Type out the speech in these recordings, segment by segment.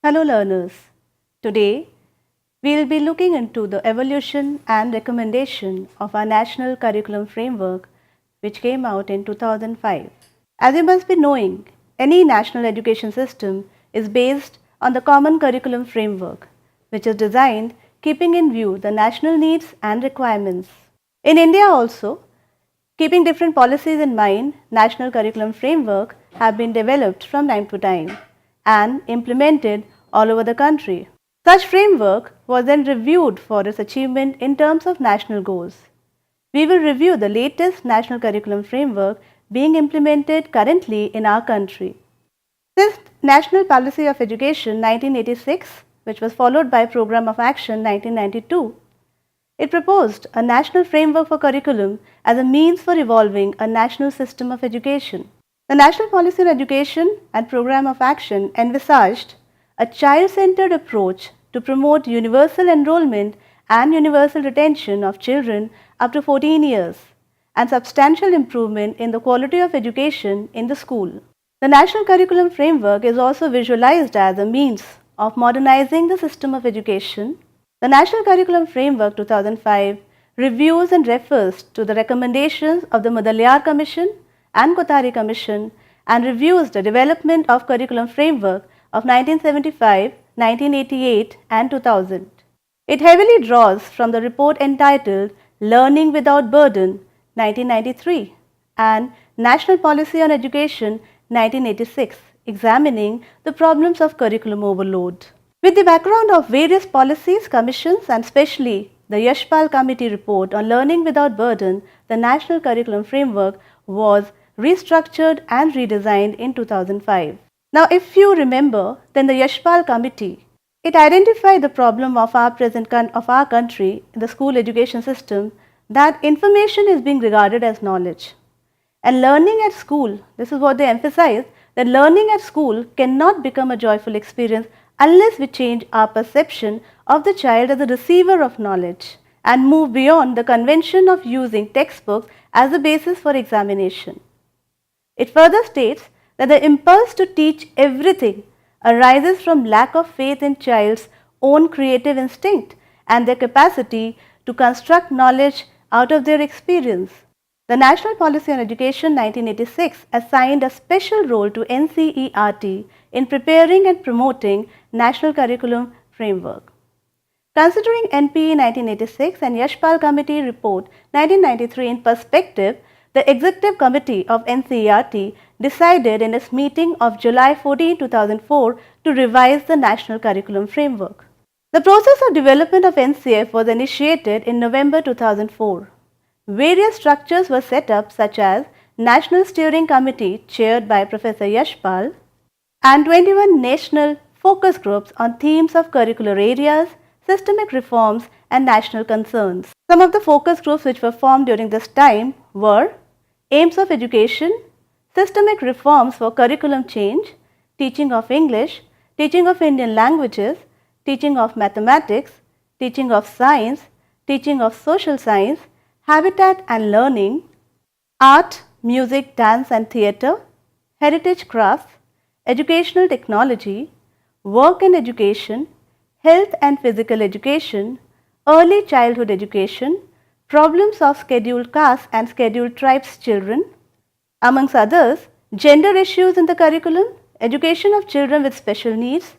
Hello learners, today we will be looking into the evolution and recommendation of our National Curriculum Framework which came out in 2005. As you must be knowing, any national education system is based on the Common Curriculum Framework which is designed keeping in view the national needs and requirements. In India also, keeping different policies in mind, National Curriculum Framework have been developed from time to time and implemented all over the country. Such framework was then reviewed for its achievement in terms of national goals. We will review the latest National Curriculum Framework being implemented currently in our country. Since National Policy of Education 1986, which was followed by Program of Action 1992, it proposed a national framework for curriculum as a means for evolving a national system of education. The National Policy on Education and Program of Action envisaged a child-centered approach to promote universal enrollment and universal retention of children up to 14 years and substantial improvement in the quality of education in the school. The National Curriculum Framework is also visualized as a means of modernizing the system of education. The National Curriculum Framework 2005 reviews and refers to the recommendations of the Mudaliar Commission and Kothari Commission and reviews the development of curriculum framework of 1975, 1988 and 2000. It heavily draws from the report entitled Learning Without Burden 1993 and National Policy on Education 1986, examining the problems of curriculum overload. With the background of various policies, commissions and especially the Yashpal Committee report on Learning Without Burden, the National Curriculum Framework was restructured and redesigned in 2005. Now, if you remember, then the Yashpal Committee, it identified the problem of our country in the school education system that information is being regarded as knowledge. And learning at school, this is what they emphasize, that learning at school cannot become a joyful experience unless we change our perception of the child as a receiver of knowledge and move beyond the convention of using textbooks as a basis for examination. It further states that the impulse to teach everything arises from lack of faith in child's own creative instinct and their capacity to construct knowledge out of their experience. The National Policy on Education 1986 assigned a special role to NCERT in preparing and promoting National Curriculum Framework. Considering NPE 1986 and Yashpal Committee Report 1993 in perspective, the Executive Committee of NCERT decided in its meeting of July 14, 2004 to revise the National Curriculum Framework. The process of development of NCF was initiated in November 2004. Various structures were set up such as National Steering Committee chaired by Professor Yashpal and 21 national focus groups on themes of curricular areas, systemic reforms and national concerns. Some of the focus groups which were formed during this time were Aims of Education, Systemic Reforms for Curriculum Change, Teaching of English, Teaching of Indian Languages, Teaching of Mathematics, Teaching of Science, Teaching of Social Science, Habitat and Learning, Art, Music, Dance and Theatre, Heritage Crafts, Educational Technology, Work and Education, Health and Physical Education, Early Childhood Education, Problems of Scheduled Castes and Scheduled Tribes Children, amongst others, Gender Issues in the Curriculum, Education of Children with Special Needs,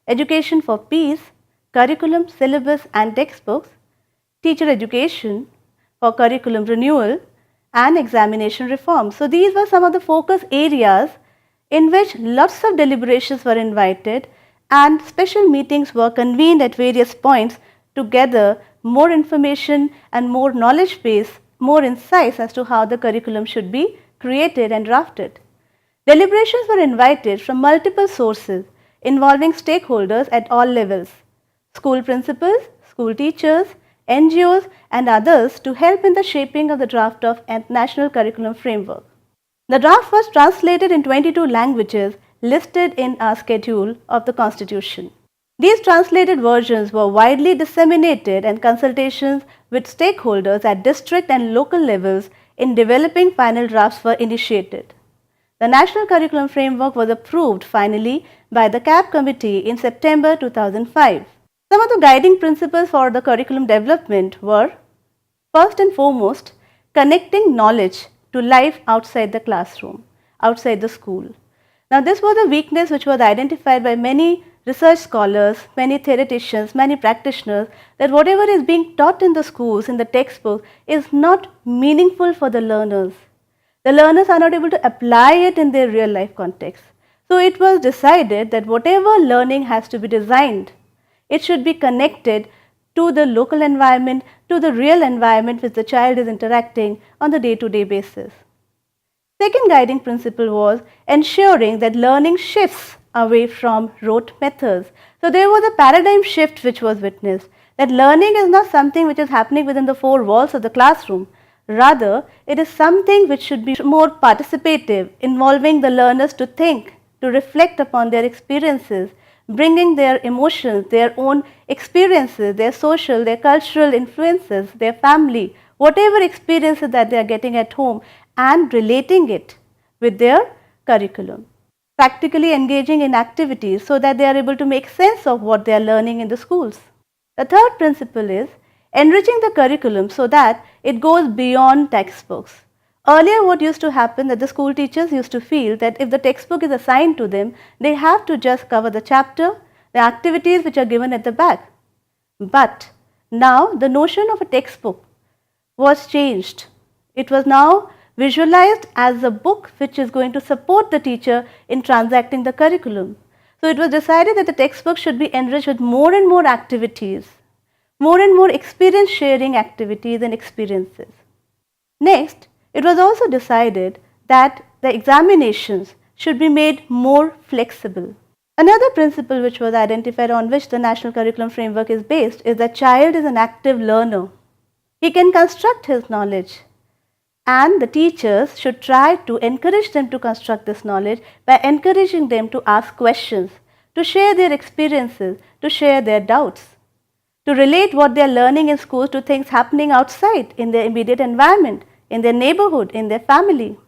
Education for Peace, Curriculum, Syllabus and Textbooks, Teacher Education, for Curriculum Renewal and Examination Reform. So, these were some of the focus areas in which lots of deliberations were invited and special meetings were convened at various points to gather more information and more knowledge base, more insights as to how the curriculum should be created and drafted. Deliberations were invited from multiple sources involving stakeholders at all levels, school principals, school teachers, NGOs and others to help in the shaping of the draft of National Curriculum Framework. The draft was translated in 22 languages listed in our schedule of the Constitution. These translated versions were widely disseminated and consultations with stakeholders at district and local levels in developing final drafts were initiated. The National Curriculum Framework was approved finally by the CAB committee in September 2005. Some of the guiding principles for the curriculum development were, first and foremost, connecting knowledge to life outside the classroom, outside the school. Now, this was a weakness which was identified by many research scholars, many theoreticians, many practitioners, that whatever is being taught in the schools, in the textbook, is not meaningful for the learners. The learners are not able to apply it in their real life context. So, it was decided that whatever learning has to be designed, it should be connected to the local environment, to the real environment which the child is interacting on the day-to-day basis. Second guiding principle was ensuring that learning shifts away from rote methods. So, there was a paradigm shift which was witnessed, that learning is not something which is happening within the four walls of the classroom. Rather, it is something which should be more participative, involving the learners to think, to reflect upon their experiences, bringing their emotions, their own experiences, their social, their cultural influences, their family, whatever experiences that they are getting at home, and relating it with their curriculum. Practically engaging in activities so that they are able to make sense of what they are learning in the schools. The third principle is enriching the curriculum so that it goes beyond textbooks. Earlier, what used to happen, that the school teachers used to feel that if the textbook is assigned to them, they have to just cover the chapter, the activities which are given at the back. But now the notion of a textbook was changed. It was now visualized as a book which is going to support the teacher in transacting the curriculum. So, it was decided that the textbook should be enriched with more and more activities, more and more experience sharing activities and experiences. Next, it was also decided that the examinations should be made more flexible. Another principle which was identified, on which the National Curriculum Framework is based, is that child is an active learner. He can construct his knowledge, and the teachers should try to encourage them to construct this knowledge by encouraging them to ask questions, to share their experiences, to share their doubts, to relate what they are learning in schools to things happening outside in their immediate environment, in their neighborhood, in their family.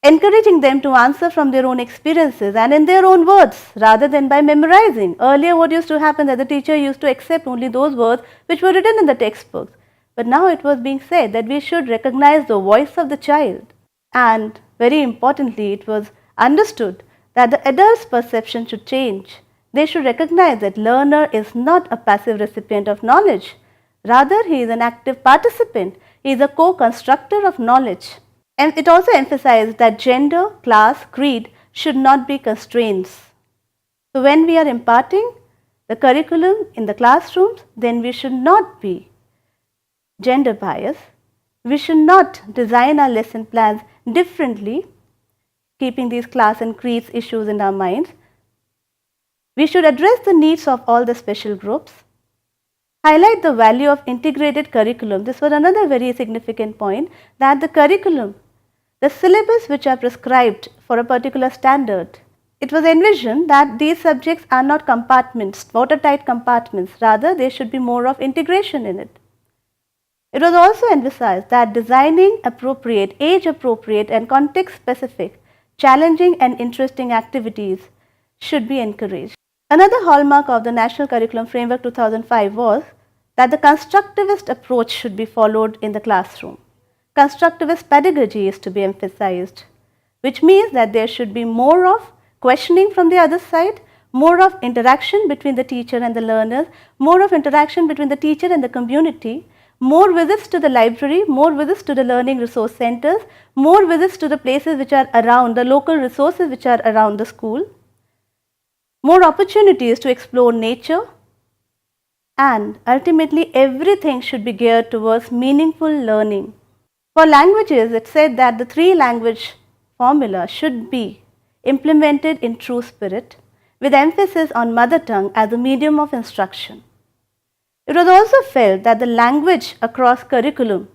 Encouraging them to answer from their own experiences and in their own words rather than by memorizing. Earlier, what used to happen, that the teacher used to accept only those words which were written in the textbooks. But now it was being said that we should recognize the voice of the child. And very importantly, it was understood that the adult's perception should change. They should recognize that learner is not a passive recipient of knowledge. Rather, he is an active participant. He is a co-constructor of knowledge. And it also emphasized that gender, class, creed should not be constraints. So, when we are imparting the curriculum in the classrooms, then we should not be gender biased. We should not design our lesson plans differently, keeping these class and creeds issues in our minds. We should address the needs of all the special groups. Highlight the value of integrated curriculum. This was another very significant point, that the curriculum, the syllabus which are prescribed for a particular standard, it was envisioned that these subjects are not compartments, watertight compartments, rather there should be more of integration in it. It was also emphasized that designing appropriate, age appropriate and context specific, challenging and interesting activities should be encouraged. Another hallmark of the National Curriculum Framework 2005 was that the constructivist approach should be followed in the classroom. Constructivist pedagogy is to be emphasized, which means that there should be more of questioning from the other side, more of interaction between the teacher and the learners, more of interaction between the teacher and the community, more visits to the library, more visits to the learning resource centers, more visits to the places which are around, the local resources which are around the school, more opportunities to explore nature, and ultimately everything should be geared towards meaningful learning. For languages, it said that the 3-language formula should be implemented in true spirit, with emphasis on mother tongue as a medium of instruction. It was also felt that the language across curriculum,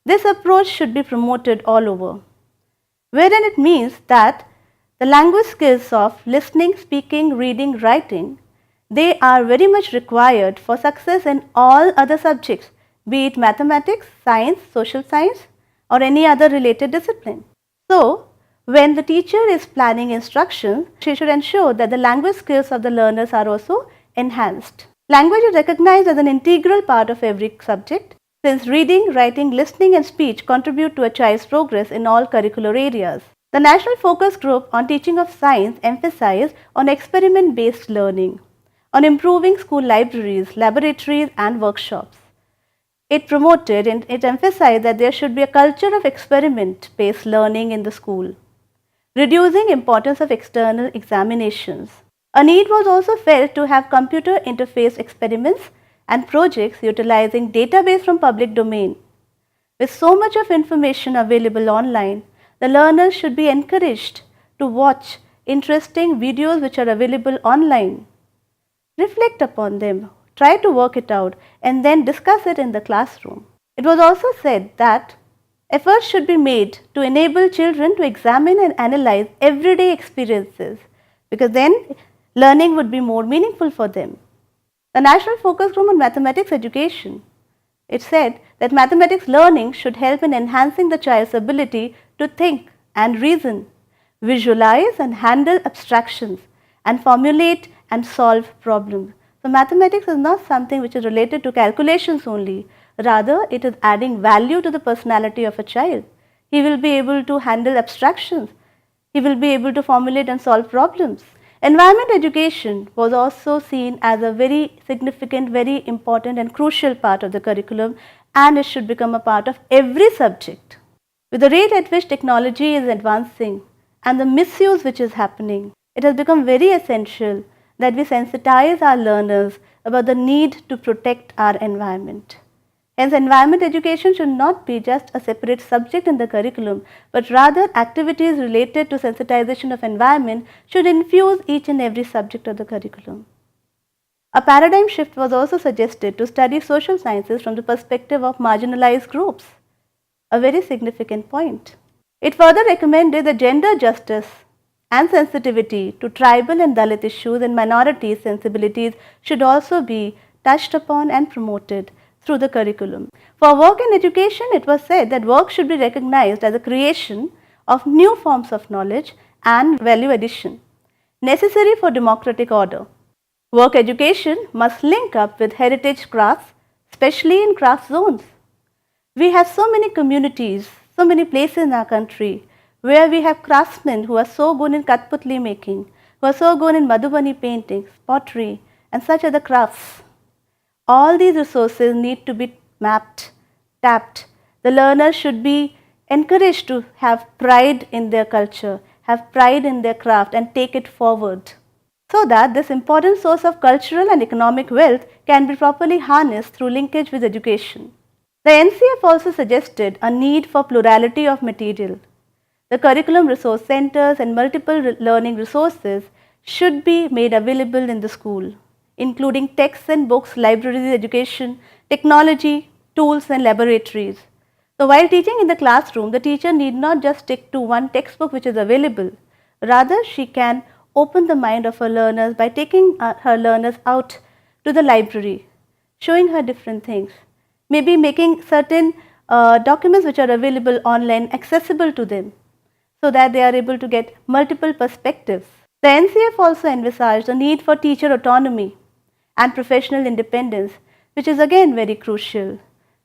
this approach should be promoted all over, wherein it means that the language skills of listening, speaking, reading, writing, they are very much required for success in all other subjects, be it mathematics, science, social science, or any other related discipline. So, When the teacher is planning instruction, she should ensure that the language skills of the learners are also enhanced. Language is recognized as an integral part of every subject, since reading, writing, listening and speech contribute to a child's progress in all curricular areas. The National Focus Group on Teaching of Science emphasized on experiment-based learning, on improving school libraries, laboratories and workshops. It promoted and it emphasized that there should be a culture of experiment-based learning in the school, reducing importance of external examinations. A need was also felt to have computer interface experiments and projects utilizing database from public domain. With so much of information available online, the learners should be encouraged to watch interesting videos which are available online. Reflect upon them, try to work it out and then discuss it in the classroom. It was also said that efforts should be made to enable children to examine and analyze everyday experiences, because then learning would be more meaningful for them. The National Focus Group on Mathematics Education, it said that mathematics learning should help in enhancing the child's ability to think and reason, visualize and handle abstractions, and formulate and solve problems. So mathematics is not something which is related to calculations only, rather it is adding value to the personality of a child. He will be able to handle abstractions, he will be able to formulate and solve problems. Environment education was also seen as a very significant, very important and crucial part of the curriculum, and it should become a part of every subject. With the rate at which technology is advancing and the misuse which is happening, it has become very essential that we sensitize our learners about the need to protect our environment. Hence, environment education should not be just a separate subject in the curriculum, but rather activities related to sensitization of environment should infuse each and every subject of the curriculum. A paradigm shift was also suggested to study social sciences from the perspective of marginalized groups, a very significant point. It further recommended that gender justice and sensitivity to tribal and Dalit issues and minority sensibilities should also be touched upon and promoted through the curriculum. For work and education, it was said that work should be recognized as a creation of new forms of knowledge and value addition necessary for democratic order. Work education must link up with heritage crafts, especially in craft zones. We have so many communities, so many places in our country where we have craftsmen who are so good in Kathputli making, who are so good in Madhubani paintings, pottery and such other crafts. All these resources need to be mapped, tapped. The learners should be encouraged to have pride in their culture, have pride in their craft and take it forward, so that this important source of cultural and economic wealth can be properly harnessed through linkage with education. The NCF also suggested a need for plurality of material. The curriculum resource centers and multiple learning resources should be made available in the school, including texts and books, libraries, education, technology, tools and laboratories. So while teaching in the classroom, the teacher need not just stick to one textbook which is available. Rather, she can open the mind of her learners by taking her learners out to the library, showing her different things, maybe making certain documents which are available online accessible to them, so that they are able to get multiple perspectives. The NCF also envisaged the need for teacher autonomy and professional independence, which is again very crucial,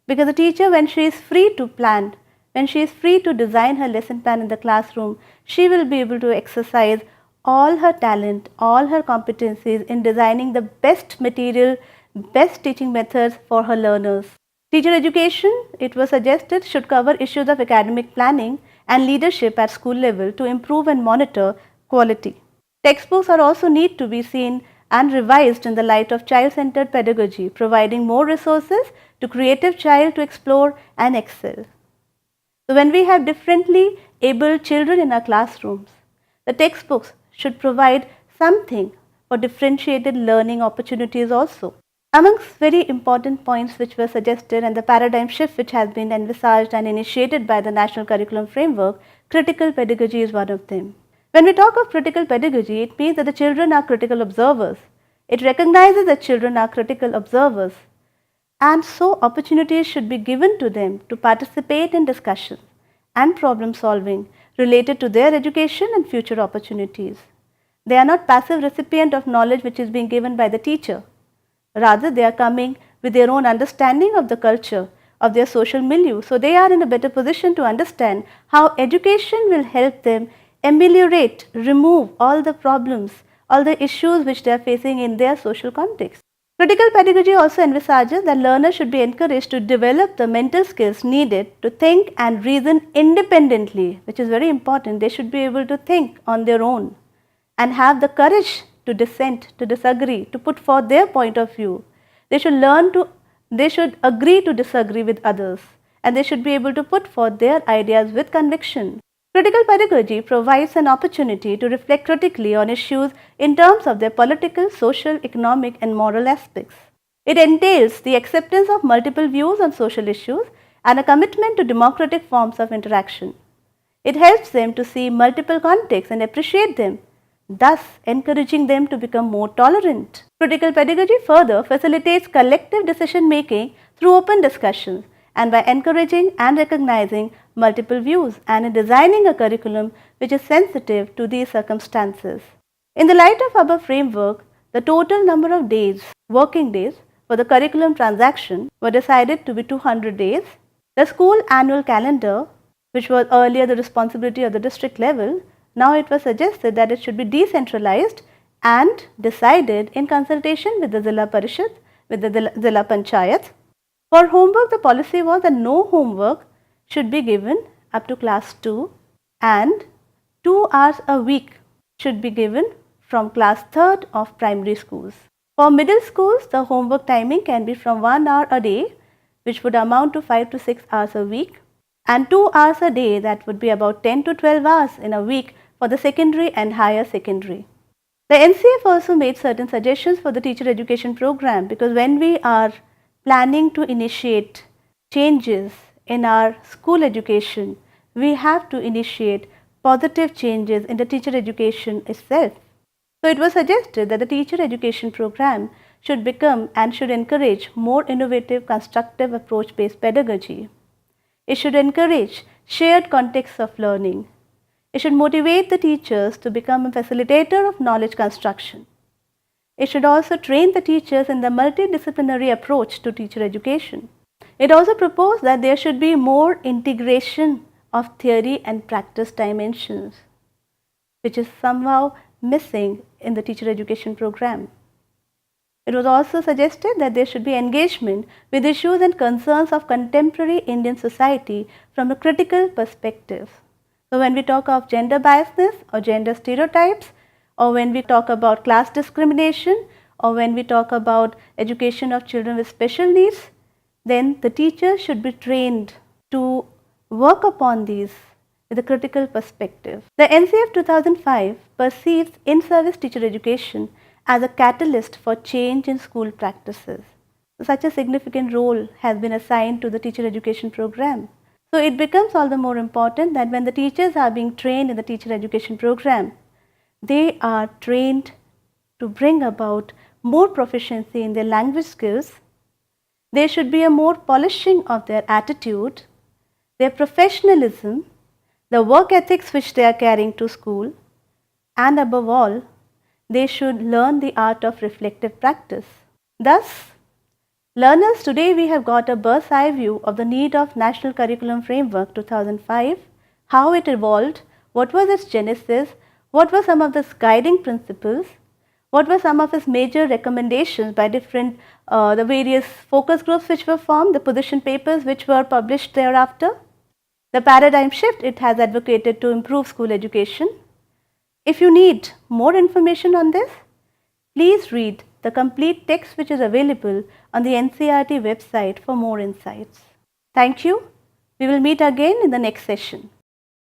because the teacher, when she is free to plan, when she is free to design her lesson plan in the classroom, she will be able to exercise all her talent, all her competencies in designing the best material, best teaching methods for her learners. Teacher education, it was suggested, should cover issues of academic planning and leadership at school level to improve and monitor quality. Textbooks are also need to be seen and revised in the light of child-centered pedagogy, providing more resources to creative child to explore and excel. So when we have differently abled children in our classrooms, the textbooks should provide something for differentiated learning opportunities also. Amongst very important points which were suggested and the paradigm shift which has been envisaged and initiated by the National Curriculum Framework, critical pedagogy is one of them. When we talk of critical pedagogy, it means that the children are critical observers. It recognizes that children are critical observers, and so opportunities should be given to them to participate in discussions and problem solving related to their education and future opportunities. They are not passive recipient of knowledge which is being given by the teacher. Rather, they are coming with their own understanding of the culture, of their social milieu. So, they are in a better position to understand how education will help them ameliorate, remove all the problems, all the issues which they are facing in their social context. Critical pedagogy also envisages that learners should be encouraged to develop the mental skills needed to think and reason independently, which is very important. They should be able to think on their own and have the courage to dissent, to disagree, to put forth their point of view. They should agree to disagree with others, and they should be able to put forth their ideas with conviction. Critical pedagogy provides an opportunity to reflect critically on issues in terms of their political, social, economic and moral aspects. It entails the acceptance of multiple views on social issues and a commitment to democratic forms of interaction. It helps them to see multiple contexts and appreciate them, thus encouraging them to become more tolerant. Critical pedagogy further facilitates collective decision making through open discussions and by encouraging and recognizing multiple views and in designing a curriculum which is sensitive to these circumstances. In the light of above framework, the total number of days, working days for the curriculum transaction were decided to be 200 days. The school annual calendar, which was earlier the responsibility of the district level, now it was suggested that it should be decentralized and decided in consultation with the Zilla Parishad, with the Zilla Panchayat. For homework, the policy was that no homework should be given up to class 2 and 2 hours a week should be given from class 3rd of primary schools. For middle schools, the homework timing can be from 1 hour a day, which would amount to 5 to 6 hours a week, and 2 hours a day, that would be about 10 to 12 hours in a week for the secondary and higher secondary. The NCF also made certain suggestions for the teacher education program, because when we are planning to initiate changes in our school education, we have to initiate positive changes in the teacher education itself. So it was suggested that the teacher education program should become and should encourage more innovative, constructive approach based pedagogy. It should encourage shared contexts of learning. It should motivate the teachers to become a facilitator of knowledge construction. It should also train the teachers in the multidisciplinary approach to teacher education. It also proposed that there should be more integration of theory and practice dimensions, which is somehow missing in the teacher education program. It was also suggested that there should be engagement with issues and concerns of contemporary Indian society from a critical perspective. So when we talk of gender biasness or gender stereotypes, or when we talk about class discrimination, or when we talk about education of children with special needs, then the teacher should be trained to work upon these with a critical perspective. The NCF 2005 perceives in-service teacher education as a catalyst for change in school practices. Such a significant role has been assigned to the teacher education program. So it becomes all the more important that when the teachers are being trained in the teacher education program, they are trained to bring about more proficiency in their language skills. There should be a more polishing of their attitude, their professionalism, the work ethics which they are carrying to school, and above all, they should learn the art of reflective practice. Thus, learners, today we have got a bird's eye view of the need of National Curriculum Framework 2005, how it evolved, what was its genesis, what were some of its guiding principles, what were some of its major recommendations by different, the various focus groups which were formed, the position papers which were published thereafter, the paradigm shift it has advocated to improve school education. If you need more information on this, please read the complete text which is available on the NCERT website for more insights. Thank you. We will meet again in the next session.